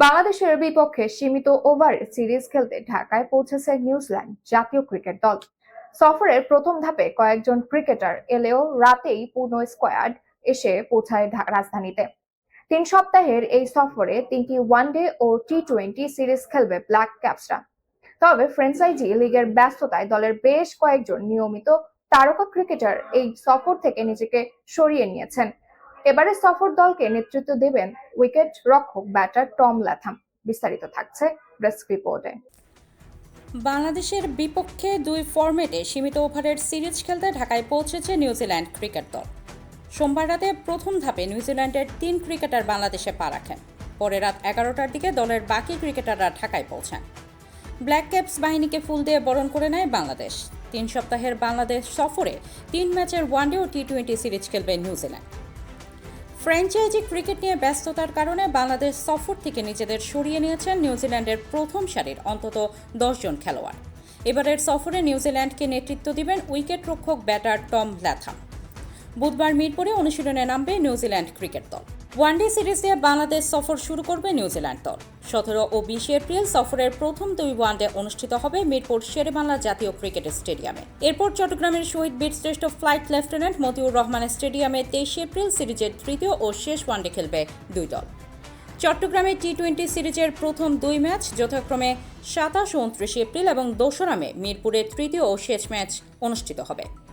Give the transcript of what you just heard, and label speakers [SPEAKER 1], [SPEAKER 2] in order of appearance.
[SPEAKER 1] বাংলাদেশের বিপক্ষে সীমিত ওভারের সিরিজ খেলতে ঢাকায় পৌঁছেছে নিউজিল্যান্ড জাতীয় ক্রিকেট দল। সফরের প্রথম ধাপে কয়েকজন ক্রিকেটার এলেও রাতেই পূর্ণ স্কোয়াড এসে পৌঁছায় রাজধানীতে। 3 সপ্তাহের এই সফরে 3টি ওয়ানডে ও টি-20 সিরিজ খেলবে ব্ল্যাক ক্যাপসরা। তবে ফ্র্যাঞ্চাইজি লিগের ব্যস্ততায় দলের বেশ কয়েকজন নিয়মিত তারকা ক্রিকেটার এই সফর থেকে নিজেকে সরিয়ে নিয়েছেন। এবারে সফর দলকে নেতৃত্ব দেবেন উইকেট রক্ষক ব্যাটার টম ল্যাথাম। বিস্তারিত থাকছে ডেস্ক রিপোর্টে।
[SPEAKER 2] বাংলাদেশের বিপক্ষে 2 ফরম্যাটে সীমিত ওভারের সিরিজ খেলতে ঢাকায় পৌঁছেছে নিউজিল্যান্ড ক্রিকেট দল। সোমবার রাতে প্রথম ধাপে নিউজিল্যান্ডের 3 ক্রিকেটার বাংলাদেশে পা রাখেন। পরে রাত 11টার দিকে দলের বাকি ক্রিকেটাররা ঢাকায় পৌঁছান। ব্ল্যাক ক্যাপস বাহিনীকে ফুল দিয়ে বরণ করে নেয় বাংলাদেশ। 3 সপ্তাহের বাংলাদেশ সফরে 3 ম্যাচের ওয়ানডে ও টি-20 সিরিজ খেলবে নিউজিল্যান্ড। ফ্র্যাঞ্চাইজি ক্রিকেট নিয়ে ব্যস্ততার কারণে বাংলাদেশ সফর থেকে নিজেদের সরিয়ে নিয়েছেন নিউজিল্যান্ডের প্রথম সারির অন্তত 10 জন খেলোয়াড়। এবারের সফরে নিউজিল্যান্ডকে নেতৃত্ব দিবেন উইকেট রক্ষক ব্যাটার টম ল্যাথাম। বুধবার মিরপুরে অনুশীলনে নামবে নিউজিল্যান্ড ক্রিকেট দল। ওয়ানডে সিরিজে বাংলাদেশ সফর শুরু করবে নিউজিল্যান্ড দল। 17 ও 20 এপ্রিল সফরের প্রথম 2 ওয়ানডে অনুষ্ঠিত হবে মিরপুর শেরেবাংলা জাতীয় ক্রিকেট স্টেডিয়ামে। এরপর চট্টগ্রামের শহীদ বীরশ্রেষ্ঠ ফ্লাইট লেফটেন্যান্ট মতিউর রহমান স্টেডিয়ামে 23 এপ্রিল সিরিজের তৃতীয় ও শেষ ওয়ানডে খেলবে 2 দল। চট্টগ্রামে টি-20 সিরিজের প্রথম 2 ম্যাচ যথাক্রমে 27 ও 29 এপ্রিল এবং 2রা মে মিরপুরের তৃতীয় ও শেষ ম্যাচ অনুষ্ঠিত হবে।